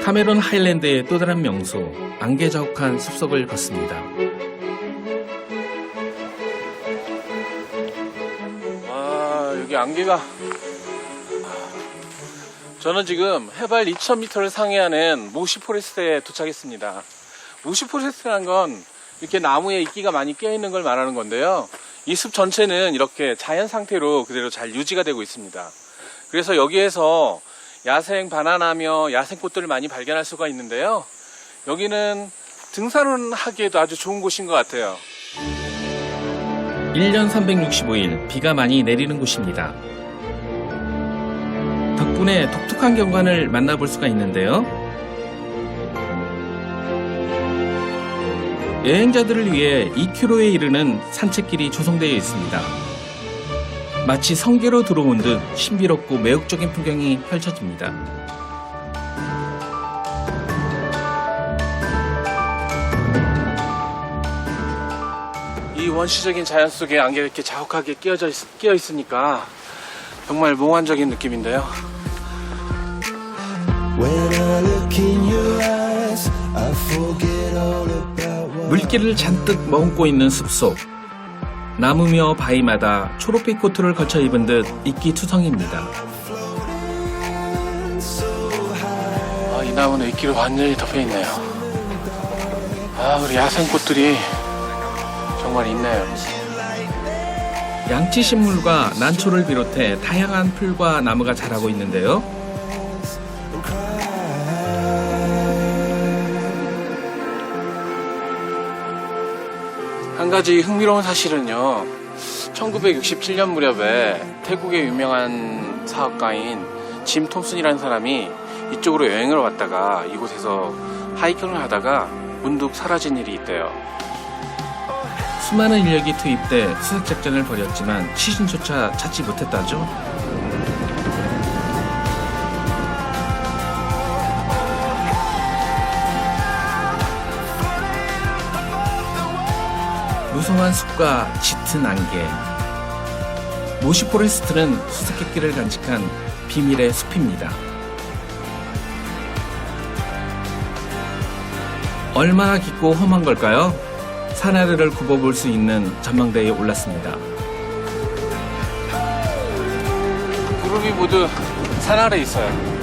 카메론 하일랜드의 또 다른 명소, 안개 자욱한 숲속을 걷습니다. 와, 여기 안개가. 저는 지금 해발 2000m를 상회하는 모시 포레스트에 도착했습니다. 모시 포레스트란 건 이렇게 나무에 이끼가 많이 껴있는 걸 말하는 건데요. 이 숲 전체는 이렇게 자연 상태로 그대로 잘 유지가 되고 있습니다. 그래서 여기에서 야생 바나나며 야생 꽃들을 많이 발견할 수가 있는데요. 여기는 등산을 하기에도 아주 좋은 곳인 것 같아요. 1년 365일 비가 많이 내리는 곳입니다. 덕분에 독특한 경관을 만나볼 수가 있는데요. 여행자들을 위해 2km에 이르는 산책길이 조성되어 있습니다. 마치 성계로 들어온 듯 신비롭고 매혹적인 풍경이 펼쳐집니다. 이 원시적인 자연 속에 안개가 이렇게 자욱하게 끼어 있으니까 정말 몽환적인 느낌인데요. 물기를 잔뜩 머금고 있는 숲속. 나무며 바위마다 초록빛 코트를 걸쳐 입은 듯 이끼투성입니다. 이 나무는 이끼로 완전히 덮여 있네요. 우리 야생꽃들이 정말 있네요. 양치식물과 난초를 비롯해 다양한 풀과 나무가 자라고 있는데요. 한 가지 흥미로운 사실은요, 1967년 무렵에 태국의 유명한 사업가인 짐 톰슨이라는 사람이 이쪽으로 여행을 왔다가 이곳에서 하이킹을 하다가 문득 사라진 일이 있대요. 수많은 인력이 투입돼 수색 작전을 벌였지만 시신조차 찾지 못했다죠. 무성한 숲과 짙은 안개. 모시 포레스트는 수수께끼를 간직한 비밀의 숲입니다. 얼마나 깊고 험한 걸까요? 산하늘을 굽어볼 수 있는 전망대에 올랐습니다. 그룹이 모두 산 아래에 있어요.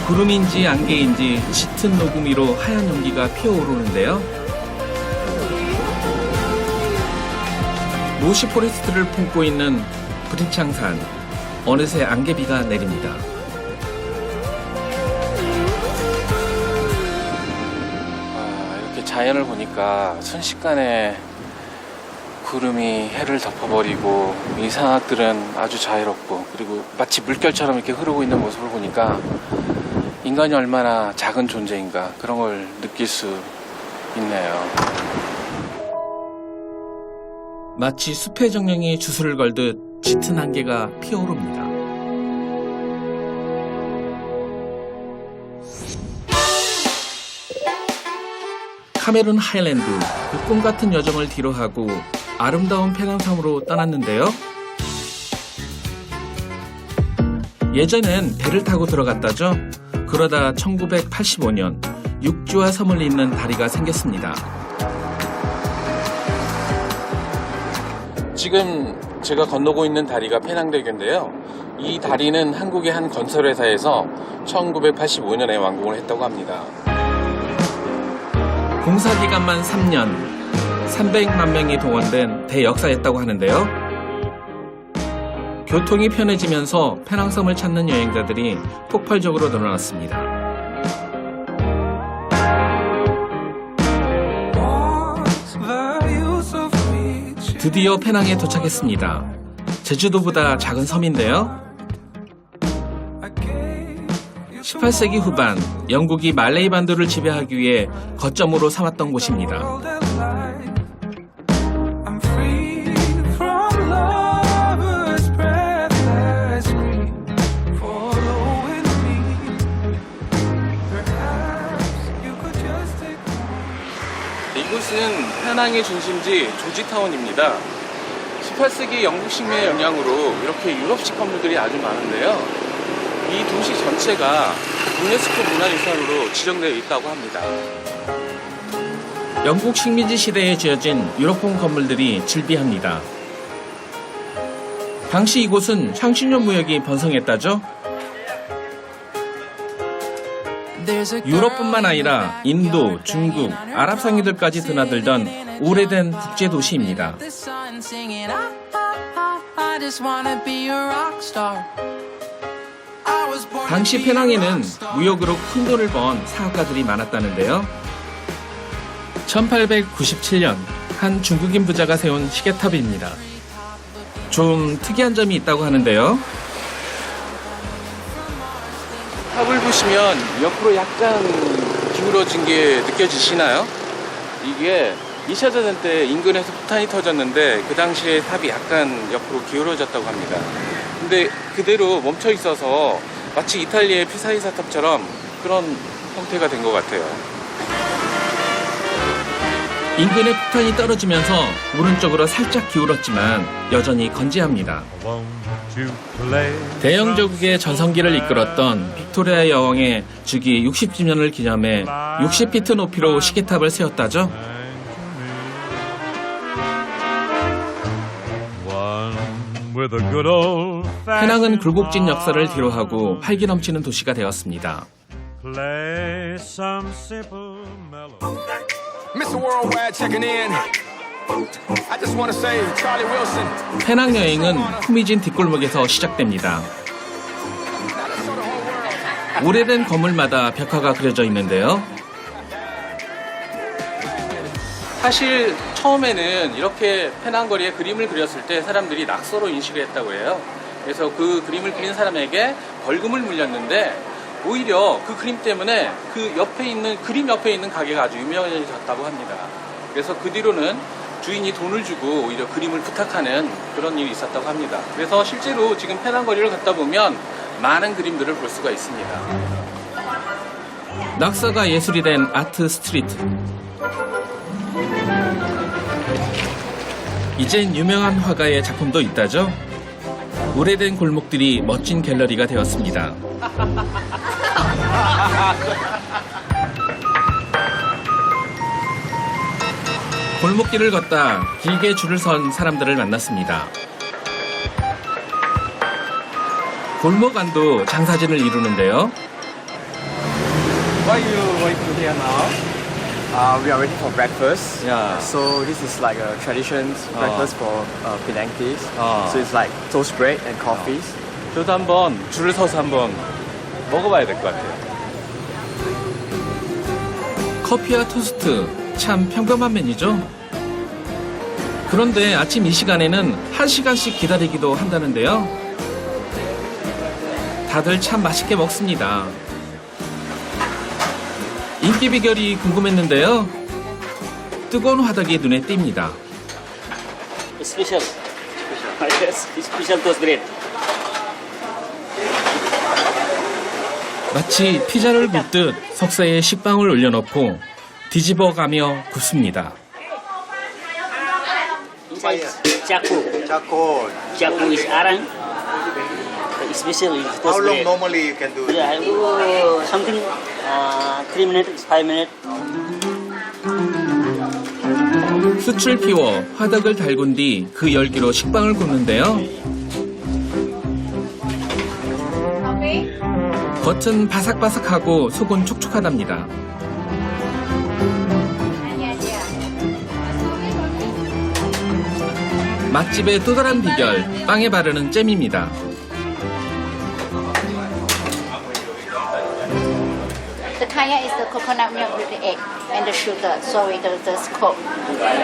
구름인지 안개인지 짙은 녹음 위로 하얀 연기가 피어오르는데요. 모시 포레스트를 품고 있는 브리창산. 어느새 안개비가 내립니다. 이렇게 자연을 보니까 순식간에 구름이 해를 덮어버리고 이 산악들은 아주 자유롭고 그리고 마치 물결처럼 이렇게 흐르고 있는 모습을 보니까 인간이 얼마나 작은 존재인가 그런 걸 느낄 수 있네요. 마치 숲의 정령이 주술을 걸듯 짙은 안개가 피어오릅니다. 카메론 하일랜드, 그 꿈같은 여정을 뒤로하고 아름다운 페낭섬으로 떠났는데요. 예전엔 배를 타고 들어갔다죠. 그러다 1985년 육지와 섬을 잇는 다리가 생겼습니다. 지금 제가 건너고 있는 다리가 페낭대교인데요. 이 다리는 한국의 한 건설회사에서 1985년에 완공을 했다고 합니다. 공사 기간만 3년, 300만 명이 동원된 대역사였다고 하는데요. 교통이 편해지면서 페낭섬을 찾는 여행자들이 폭발적으로 늘어났습니다. 드디어 페낭에 도착했습니다. 제주도보다 작은 섬인데요. 18세기 후반 영국이 말레이 반도를 지배하기 위해 거점으로 삼았던 곳입니다. 이곳은 페낭의 중심지 조지타운입니다. 18세기 영국 식민의 영향으로 이렇게 유럽식 건물들이 아주 많은데요. 이 도시 전체가 유네스코 문화유산으로 지정되어 있다고 합니다. 영국 식민지 시대에 지어진 유럽풍 건물들이 즐비합니다. 당시 이곳은 향신료 무역이 번성했다죠. 유럽뿐만 아니라 인도, 중국, 아랍 상인들까지 드나들던 오래된 국제 도시입니다. 당시 페낭에는 무역으로 큰 돈을 번 사업가들이 많았다는데요. 1897년 한 중국인 부자가 세운 시계탑입니다. 좀 특이한 점이 있다고 하는데요. 탑을 보시면 옆으로 약간 기울어진 게 느껴지시나요? 이게 2차 대전 때 인근에서 폭탄이 터졌는데 그 당시에 탑이 약간 옆으로 기울어졌다고 합니다. 근데 그대로 멈춰 있어서 마치 이탈리아의 피사이사 탑처럼 그런 형태가 된 것 같아요. 인근에 폭탄이 떨어지면서 오른쪽으로 살짝 기울었지만 여전히 건재합니다. 대영 제국의 전성기를 이끌었던 빅토리아 여왕의 주기 60주년을 기념해 60피트 높이로 시계탑을 세웠다죠. 페낭은 굴곡진 역사를 뒤로하고 활기 넘치는 도시가 되었습니다. Mr. Worldwide checking in. I just want to say, Charlie Wilson. 페낭 여행은 후미진 뒷골목에서 시작됩니다. 오래된 건물마다 벽화가 그려져 있는데요. 사실 처음에는 이렇게 페낭 거리에 그림을 그렸을 때 사람들이 낙서로 인식을 했다고 해요. 그래서 그 그림을 그린 사람에게 벌금을 물렸는데 오히려 그 그림 때문에 그 옆에 있는 그림 옆에 있는 가게가 아주 유명해졌다고 합니다. 그래서 그 뒤로는 주인이 돈을 주고 오히려 그림을 부탁하는 그런 일이 있었다고 합니다. 그래서 실제로 지금 페낭 거리를 걷다 보면 많은 그림들을 볼 수가 있습니다. 낙서가 예술이 된 아트 스트리트. 이젠 유명한 화가의 작품도 있다죠. 오래된 골목들이 멋진 갤러리가 되었습니다. 골목길을 걷다 길게 줄을 선 사람들을 만났습니다. 골목 안도 장사진을 이루는데요. Why you waiting here now? We are waiting for breakfast. Yeah. So this is like a tradition breakfast for Penangese. Oh. So it's like toast bread and coffees. 저도 한번 줄을 서서 한번 먹어봐야 될 것 같아요. 커피와 토스트, 참 평범한 메뉴죠? 그런데 아침 이 시간에는 1시간씩 기다리기도 한다는데요. 다들 참 맛있게 먹습니다. 인기 비결이 궁금했는데요. 뜨거운 화덕이 눈에 띕니다. Special. Yes, special toast bread. 마치 피자를 굽듯 석쇠에 식빵을 올려놓고 뒤집어가며 굽습니다. Inside Chaco. Charcoal. Chaco is arang. The special is How toast long bread. normally you can do it? Yeah, something 3 minutes, 5 minutes. 숯을 피워 화덕을 달군 뒤 그 열기로 식빵을 굽는데요. 겉은 바삭바삭하고 속은 촉촉하답니다. 맛집의 또 다른 비결, 빵에 바르는 잼입니다. The kaya is the coconut milk with the egg and the sugar. Sorry, the scope.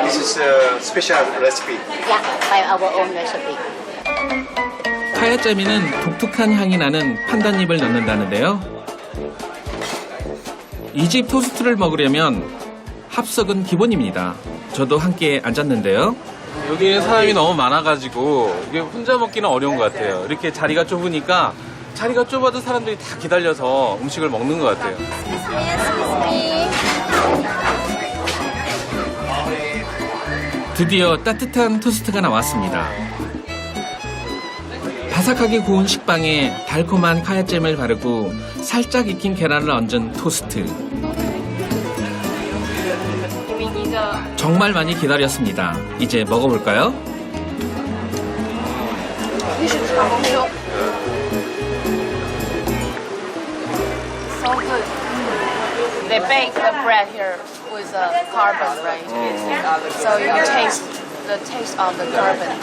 This is a special recipe. Yeah, by our own recipe. 카야잼에는 독특한 향이 나는 판단잎을 넣는다는데요. 이 집 토스트를 먹으려면 합석은 기본입니다. 저도 함께 앉았는데요. 여기는 사람이 너무 많아가지고 이게 혼자 먹기는 어려운 것 같아요. 이렇게 자리가 좁으니까 자리가 좁아도 사람들이 다 기다려서 음식을 먹는 것 같아요. 드디어 따뜻한 토스트가 나왔습니다. 바삭하게 구운 식빵에 달콤한 카야잼을 바르고 살짝 익힌 계란을 얹은 토스트. 정말 많이 기다렸습니다. 이제 먹어볼까요? So good. They bake the bread here with carbon, right? So you taste the taste of the carbon.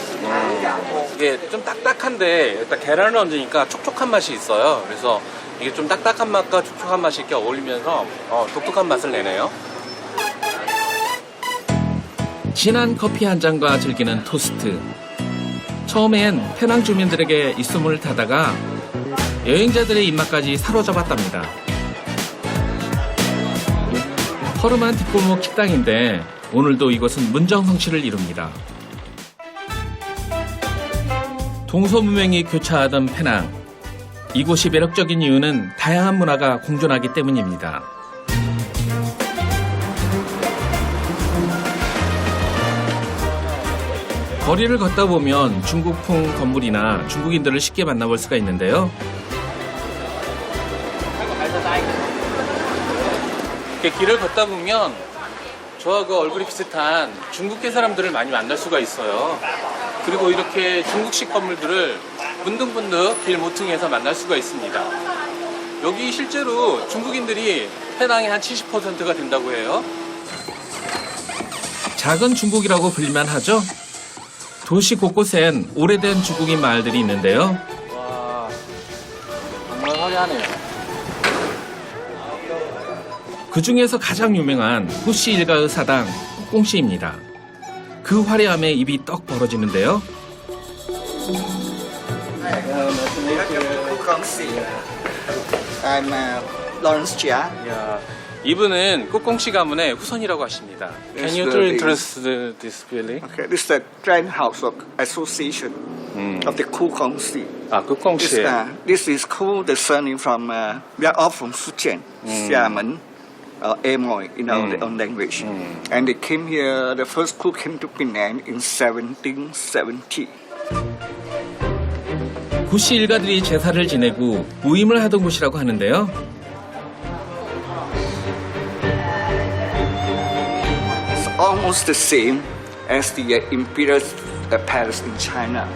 이게 좀 딱딱한데 일단 계란을 얹으니까 촉촉한 맛이 있어요. 그래서 이게 좀 딱딱한 맛과 촉촉한 맛이 이렇게 어울리면서 독특한 맛을 내네요. 진한 커피 한 잔과 즐기는 토스트. 처음엔 페낭 주민들에게 입소문을 타다가 여행자들의 입맛까지 사로잡았답니다. 허름한 뒷골목 식당인데 오늘도 이곳은 문정성시를 이룹니다. 동서문명이 교차하던 페낭. 이곳이 매력적인 이유는 다양한 문화가 공존하기 때문입니다. 거리를 걷다 보면 중국풍 건물이나 중국인들을 쉽게 만나볼 수가 있는데요. 이렇게 길을 걷다 보면 저하고 얼굴이 비슷한 중국계 사람들을 많이 만날 수가 있어요. 그리고 이렇게 중국식 건물들을 문득문득 길 모퉁이에서 만날 수가 있습니다. 여기 실제로 중국인들이 페낭의 한 70%가 된다고 해요. 작은 중국이라고 불릴만 하죠. 도시 곳곳엔 오래된 중국인 마을들이 있는데요. 와, 정말 화려하네요. 그 중에서 가장 유명한 후시 일가의 사당 꽁씨입니다. 그 화려함에 입이 떡 벌어지는데요. I'm Lawrence Chia. 야, 이분은 꼬꽁씨 가문의 후손이라고 하십니다. Can you introduce this building? Okay, this is the Grand House of Association of the Kukongsi. 아, 꼬꽁씨. This is Ku, the surname from, we are all from Fujian, Xiamen, Amoy in our own language. And they came here, the first Ku came to Penang in 1770. 구씨 일가들이 제사를 지내고 모임을 하던 곳이라고 하는데요. It's almost the same as the Imperial Palace in China.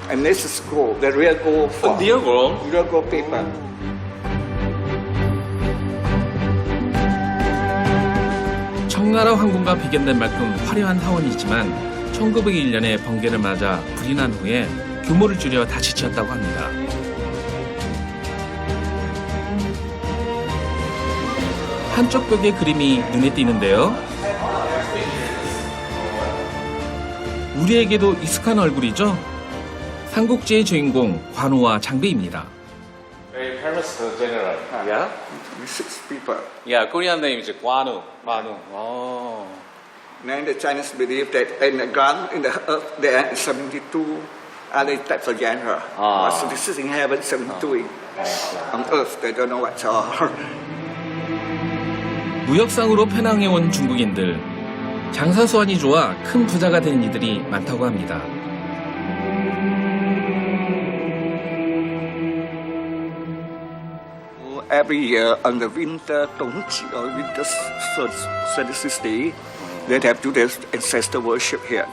And this is gold, the real gold form. Real gold? Real gold paper. 청나라 황궁과 비견된 만큼 화려한 하원이지만 1901년에 번개를 맞아 불이 난 후에 규모를 줄여 다시 지었다고 합니다. 한쪽 벽에 그림이 눈에 띄는데요. 우리에게도 익숙한 얼굴이죠. 삼국지의 주인공 관우와 장비입니다. Very famous general. Yeah? 6 people. Yeah, Korean name is Gwanu. Gwanu. Oh. Then the Chinese believe that in the ground, in the earth, there are 72 other types of genre. So this is in heaven, 72 on earth. They don't know what's all. 무역상으로 페낭에 온 중국인들. 장사 수완이 좋아 큰 부자가 된 이들이 많다고 합니다. Every year on the winter Dongji or winter solstice day, they have to do their ancestor worship here.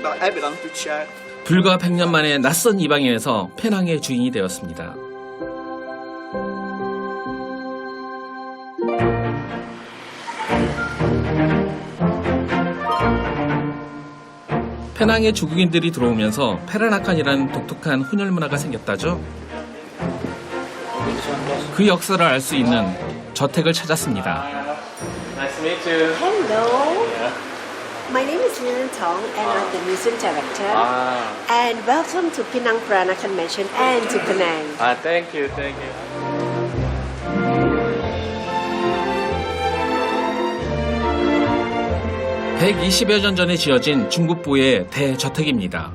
But I belong to Chia. 불과 100년 만에 낯선 이방인에서 페낭의 주인이 되었습니다. 페낭에 중국인들이 들어오면서 페라나칸이라는 독특한 혼혈 문화가 생겼다죠. 그 역사를 알 수 있는 저택을 찾았습니다. Nice to meet you. Hello. My name is Lilian Tong and I'm the museum director. And welcome to Penang Peranakan Mansion and to Penang. Thank you, thank you. (120여 년) 전에 지어진 중국보의 대저택입니다.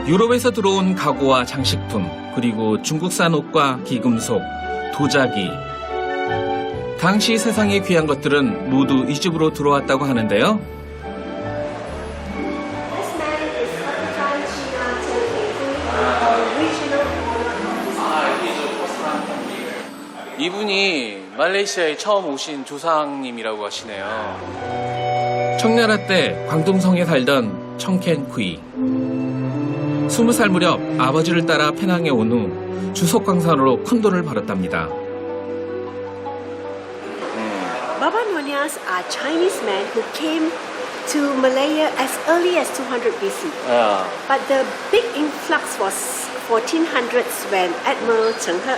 유럽에서 들어온 가구와 장식품, 그리고 중국산 옷과 기금속, 도자기, 당시 세상에 귀한 것들은 모두 이 집으로 들어왔다고 하는데요. This man is Kapitan China Tenkekui, original. 이분이 말레이시아에 처음 오신 조상님이라고 하시네요. 청나라 때 광둥성에 살던 청켄쿠이. 20살 무렵 아버지를 따라 페낭에 온 후 주석광산으로 큰 돈을 벌었답니다. Baba Nonias are Chinese men who came to Malaya as early as 200 BC. 아, But the big influx was 1400s when Admiral Cheng He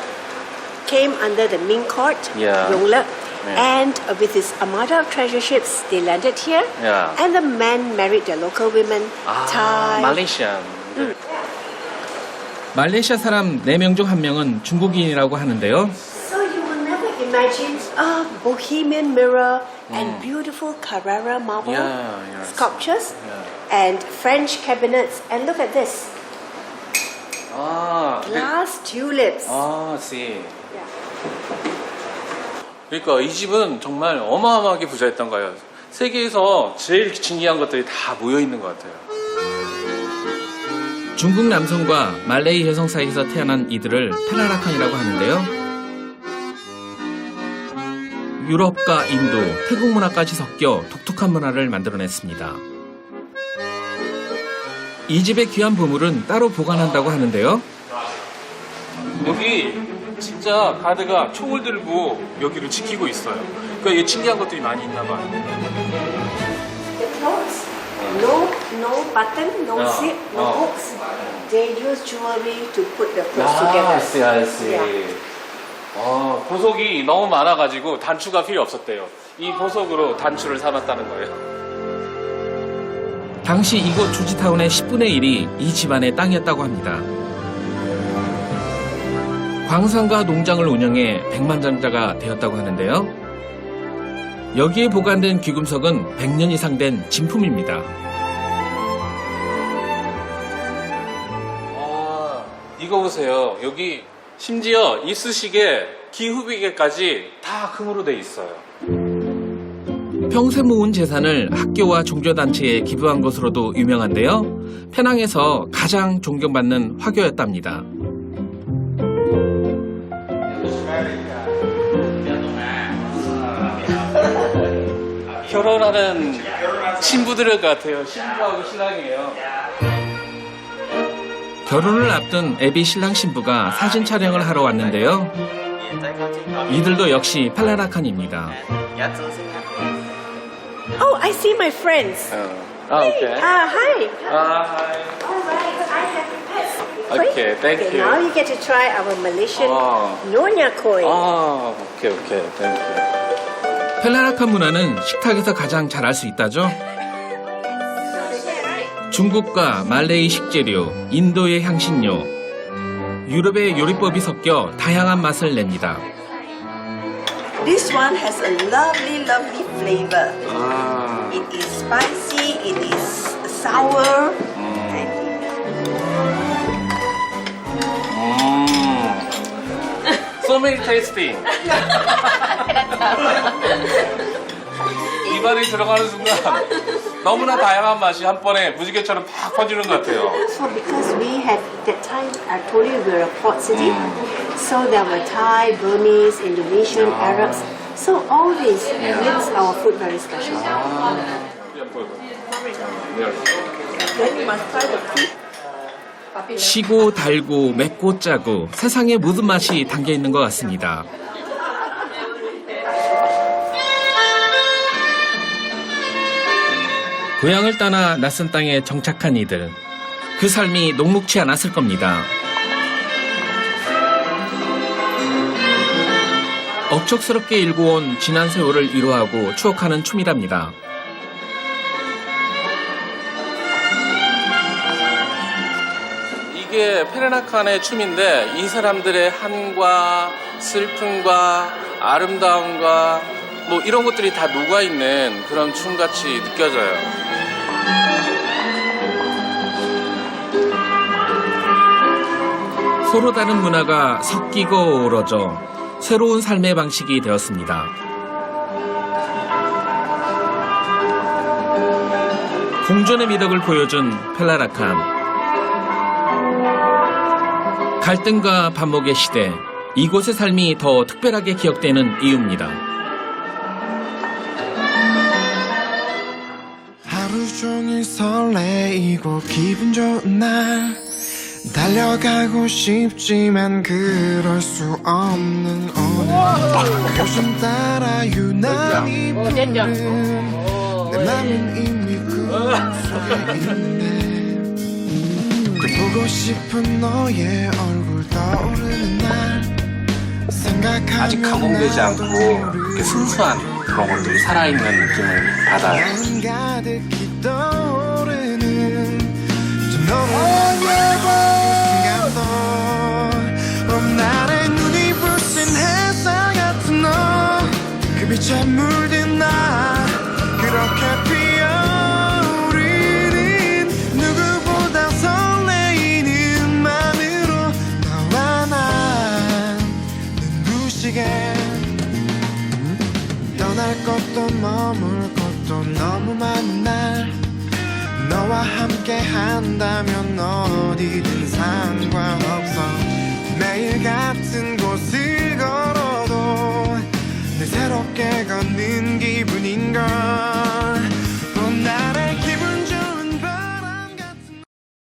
came under the Ming court, Yeah. Yongle, Yeah. and with his armada of treasure ships, they landed here. Yeah. And the men married the local women, Thai. 말레이시안. 말레이시아 사람 4명 중 1명은 중국인이라고 하는데요. So you will never imagine a bohemian mirror and beautiful Carrara marble Yeah, yes. sculptures and French cabinets. And look at this, 아, glass tulips. 아, see. 그러니까 이 집은 정말 어마어마하게 부자였던 거예요. 세계에서 제일 진귀한 것들이 다 모여 있는 것 같아요. 중국 남성과 말레이 여성 사이에서 태어난 이들을 페라라칸이라고 하는데요. 유럽과 인도, 태국 문화까지 섞여 독특한 문화를 만들어냈습니다. 이 집의 귀한 보물은 따로 보관한다고 하는데요. 여기 진짜 가드가 총을 들고 여기를 지키고 있어요. 그러니까 이게 신기한 것들이 많이 있나 봐. The clothes, no button, no zip, no hooks. They use jewelry to put the clothes together. I see. Yeah. 보석이 너무 많아가지고 단추가 필요 없었대요. 이 보석으로 단추를 사놨다는 거예요. 당시 이곳 조지타운의 10분의 1이 이 집안의 땅이었다고 합니다. 광산과 농장을 운영해 백만장자가 되었다고 하는데요. 여기에 보관된 귀금속은 100년 이상 된 진품입니다. 아, 이거 보세요. 여기 심지어 이쑤시개, 기후비계까지 다 금으로 돼 있어요. 평생 모은 재산을 학교와 종교단체에 기부한 것으로도 유명한데요. 페낭에서 가장 존경받는 화교였답니다. 결혼하는 신부들 같아요. 신부하고 신랑이에요. 결혼을 앞둔 애비 신랑 신부가 사진 촬영을 하러 왔는데요. 이들도 역시 팔라라칸입니다. Oh, I see my friends. 아, 오케이. Hi. 아, 하이. All right, I have prepared. Okay, thank you. Now you get to try our Malaysian Oh. Nyonya Koi. 아, 오케이, 땡큐. 팔라라칸 문화는 식탁에서 가장 잘 알 수 있다죠. 중국과 말레이 식재료, 인도의 향신료, 유럽의 요리법이 섞여 다양한 맛을 냅니다. This one has a lovely flavor. It is spicy, it is sour. So many tasting. 입안에 들어가는 순간 너무나 다양한 맛이 한 번에 무지개처럼 팍 퍼지는 것 같아요. So because we had that time, I told you we were a port city. So there were Thai, Burmese, Indonesian, Arabs. So all this makes our food very special. Then you must try the pig. 시고 달고 맵고 짜고 세상에 모든 맛이 담겨 있는 것 같습니다. 고향을 떠나 낯선 땅에 정착한 이들. 그 삶이 녹록지 않았을 겁니다. 억척스럽게 일궈온 지난 세월을 위로하고 추억하는 춤이랍니다. 이게 페레나칸의 춤인데 이 사람들의 한과 슬픔과 아름다움과 뭐 이런 것들이 다 녹아있는 그런 춤같이 느껴져요. 서로 다른 문화가 섞이고 어우러져 새로운 삶의 방식이 되었습니다. 공존의 미덕을 보여준 펠라라칸. 갈등과 반목의 시대, 이곳의 삶이 더 특별하게 기억되는 이유입니다. 하루 종일 설레이고 기분 좋은 날 달려가고 싶지만 그럴 수 없는 오늘 요즘 따라 유난히 푸른 내 맘은 이미 꿈속에 있네 또 보고 싶은 너의 얼굴 떠오르는 날 생각하면 아직 가공되지 않고 이렇게 순수한 그런 것들이 살아있는 느낌을 받아요. 마음 가득히 떠오르는 저 너무 예쁜 순간도 나의 눈이 부신 햇살 같은 너 그 빛에 물든 나 그렇게 피어오르는 누구보다 설레이는 맘으로 너와 난 눈부시게 떠날 것도 머물 것도 너무 많은 날 너와 함께 한다면 어디든 상관없어 매일 같은 곳을 걸어도 늘 새롭게 걷는